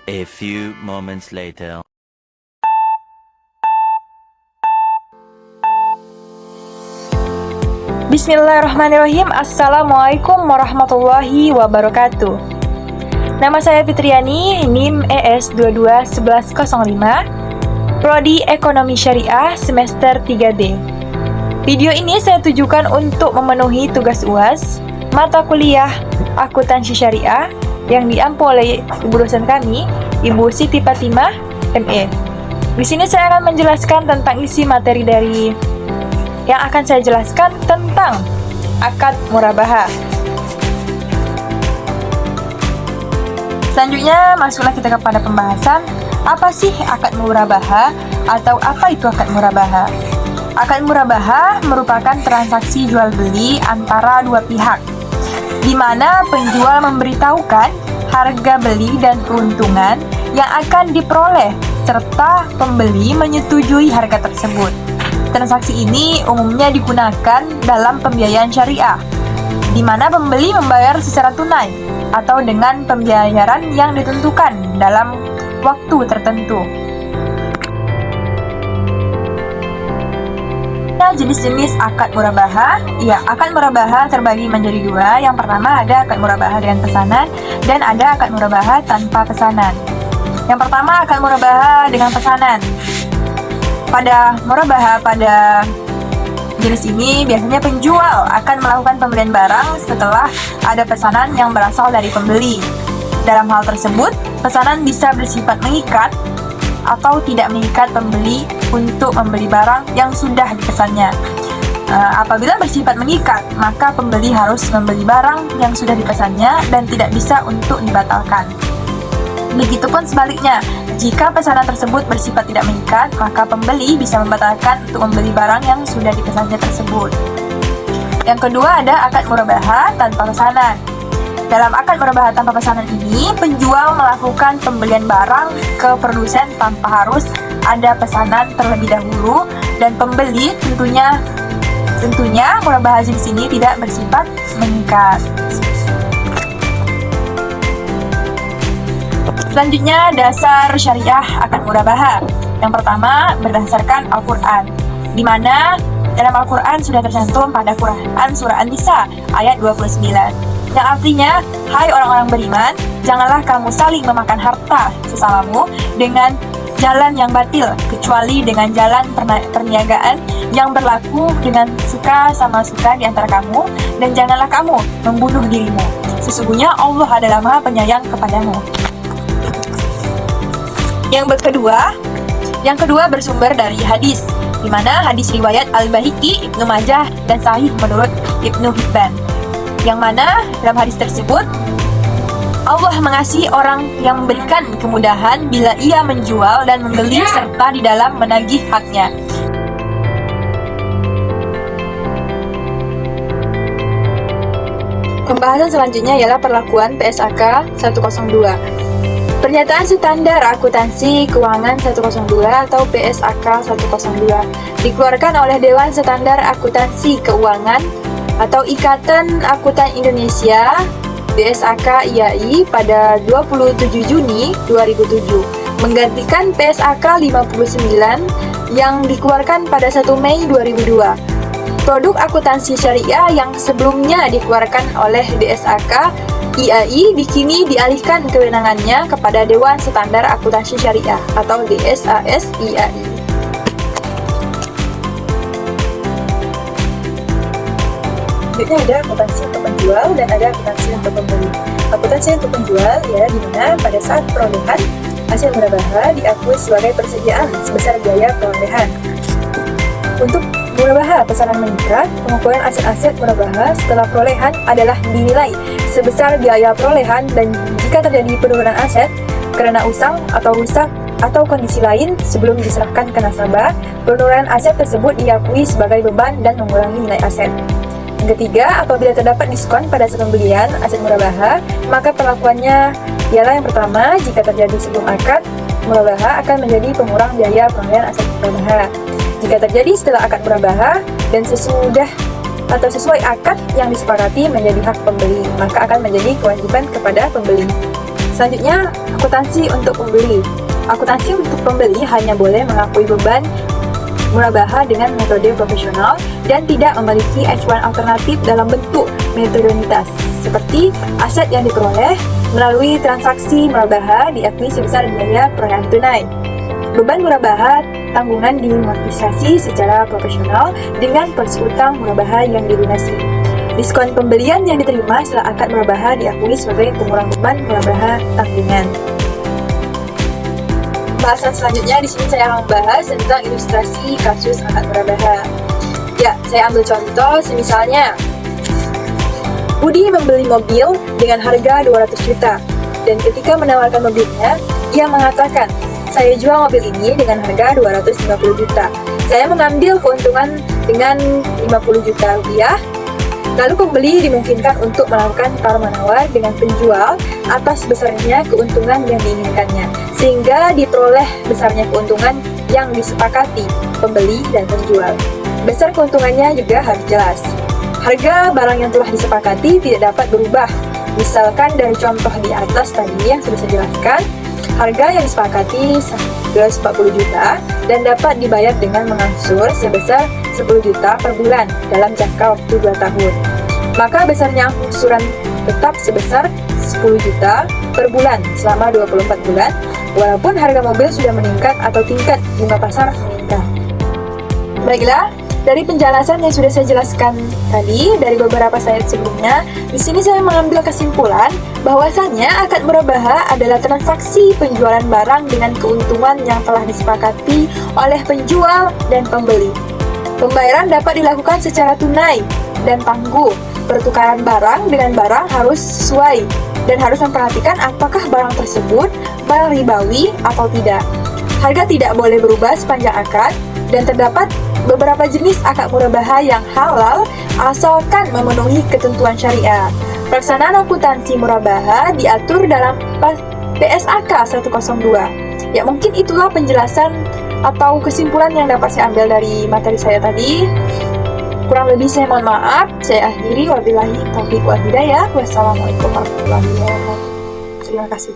A few moments later. Bismillahirrahmanirrahim. Assalamualaikum warahmatullahi wabarakatuh. Nama saya Fitriani, NIM ES 221105, Prodi Ekonomi Syariah semester 3B. Video ini saya tujukan untuk memenuhi tugas UAS mata kuliah Akuntansi Syariah yang diampu oleh ibu dosen kami, Ibu Siti Fatimah, ME. Di sini saya akan menjelaskan tentang isi materi dari yang akan saya jelaskan tentang akad murabahah. Selanjutnya, masuklah kita kepada pembahasan apa sih akad murabahah atau apa itu akad murabahah. Akad murabahah merupakan transaksi jual beli antara dua pihak, di mana penjual memberitahukan harga beli dan keuntungan yang akan diperoleh serta pembeli menyetujui harga tersebut. Transaksi ini umumnya digunakan dalam pembiayaan syariah, di mana pembeli membayar secara tunai atau dengan pembayaran yang ditentukan dalam waktu tertentu. Nah, jenis-jenis akad murabahah. Ya, akad murabahah terbagi menjadi dua. Yang pertama ada akad murabahah dengan pesanan dan ada akad murabahah tanpa pesanan. Yang pertama akad murabahah dengan pesanan. Pada murabahah pada jenis ini, biasanya penjual akan melakukan pembelian barang setelah ada pesanan yang berasal dari pembeli. Dalam hal tersebut, pesanan bisa bersifat mengikat atau tidak mengikat pembeli untuk membeli barang yang sudah dipesannya. Apabila bersifat mengikat, maka pembeli harus membeli barang yang sudah dipesannya dan tidak bisa untuk dibatalkan. Begitupun sebaliknya, jika pesanan tersebut bersifat tidak mengikat, maka pembeli bisa membatalkan untuk membeli barang yang sudah dipesannya tersebut. Yang kedua ada akad murabahah tanpa pesanan. Dalam akad murabahah tanpa pesanan ini, penjual melakukan pembelian barang ke produsen tanpa harus ada pesanan terlebih dahulu, dan pembeli tentunya murabahah jenis ini tidak bersifat mengikat. Selanjutnya, dasar syariah akad murabahah. Yang pertama, berdasarkan Al-Quran, di mana dalam Al-Quran sudah tercantum pada Quran surah An-Nisa ayat 29, yang artinya, hai orang-orang beriman, janganlah kamu saling memakan harta sesamamu dengan jalan yang batil, kecuali dengan jalan perniagaan yang berlaku dengan suka sama suka di antara kamu, dan janganlah kamu membunuh dirimu. Sesungguhnya Allah adalah Maha Penyayang kepadamu. Yang kedua bersumber dari hadis, di mana hadis riwayat Al-Baihaqi, Ibnu Majah, dan sahih menurut Ibnu Hibban. Yang mana dalam hadis tersebut, Allah mengasihi orang yang memberikan kemudahan bila ia menjual dan membeli serta di dalam menagih haknya. Pembahasan selanjutnya ialah perlakuan PSAK 102. Pernyataan Standar Akuntansi Keuangan 102 atau PSAK 102 dikeluarkan oleh Dewan Standar Akuntansi Keuangan atau Ikatan Akuntan Indonesia DSAK IAI pada 27 Juni 2007, menggantikan PSAK 59 yang dikeluarkan pada 1 Mei 2002. Produk akuntansi syariah yang sebelumnya dikeluarkan oleh DSAK IAI kini dialihkan kewenangannya kepada Dewan Standar Akuntansi Syariah atau DSAS IAI. Selanjutnya ada akuntansi untuk penjual dan ada akuntansi untuk pembeli. Akuntansi untuk penjual ya di mana pada saat perolehan hasil murabahah diakui sebagai persediaan sebesar biaya perolehan. Untuk murabahah pesanan mengikat, pengukuran aset-aset murabahah setelah perolehan adalah dinilai sebesar biaya perolehan, dan jika terjadi penurunan aset karena usang atau rusak atau kondisi lain sebelum diserahkan ke nasabah, penurunan aset tersebut diakui sebagai beban dan mengurangi nilai aset. Yang ketiga, apabila terdapat diskon pada aset pembelian aset murabahah, maka perlakuannya ialah yang pertama, jika terjadi sebelum akad murabahah akan menjadi pengurang biaya perolehan aset murabahah. Jika terjadi setelah akad murabahah dan sesudah atau sesuai akad yang disepakati menjadi hak pembeli, maka akan menjadi kewajiban kepada pembeli. Selanjutnya, akuntansi untuk pembeli. Akuntansi untuk pembeli hanya boleh mengakui beban murabaha dengan metode profesional dan tidak memiliki acuan alternatif dalam bentuk metodonitas, seperti aset yang diperoleh melalui transaksi murabaha diakui sebesar biaya perolehan tunai. Beban murabaha tanggungan dimortisasi secara profesional dengan polisi utang murabaha yang dilunasi. Diskon pembelian yang diterima setelah akad murabaha diakui sebagai pengurang beban murabaha tanggungan. Bahasan selanjutnya di sini saya akan membahas tentang ilustrasi kasus akad murabaha. Ya, saya ambil contoh semisalnya Budi membeli mobil dengan harga 200 juta dan ketika menawarkan mobilnya, ia mengatakan, "Saya jual mobil ini dengan harga 250 juta. Saya mengambil keuntungan dengan 50 juta rupiah." Lalu pembeli dimungkinkan untuk melakukan tawar-menawar dengan penjual atas besarnya keuntungan yang diinginkannya, sehingga diperoleh besarnya keuntungan yang disepakati pembeli dan penjual. Besar keuntungannya juga harus jelas. Harga barang yang telah disepakati tidak dapat berubah. Misalkan dari contoh di atas tadi yang sudah saya jelaskan, harga yang disepakati 140 juta dan dapat dibayar dengan mengangsur sebesar 10 juta per bulan dalam jangka waktu 2 tahun. Maka besarnya angsuran tetap sebesar 10 juta per bulan selama 24 bulan, walaupun harga mobil sudah meningkat atau tingkat bunga pasar meningkat. Baiklah, dari penjelasan yang sudah saya jelaskan tadi dari beberapa slide sebelumnya, di sini saya mengambil kesimpulan bahwasannya akad murabaha adalah transaksi penjualan barang dengan keuntungan yang telah disepakati oleh penjual dan pembeli. Pembayaran dapat dilakukan secara tunai dan tangguh. Pertukaran barang dengan barang harus sesuai dan harus memperhatikan apakah barang tersebut barang ribawi atau tidak. Harga tidak boleh berubah sepanjang akad dan terdapat beberapa jenis akad murabaha yang halal asalkan memenuhi ketentuan syariat. Pelaksanaan akuntansi murabaha diatur dalam PSAK 102. Ya, mungkin itulah penjelasan atau kesimpulan yang dapat saya ambil dari materi saya tadi. Kurang lebih saya mohon maaf. Saya akhiri. Wabillahi taufiq wal hidayah. Wassalamualaikum warahmatullahi wabarakatuh. Terima kasih.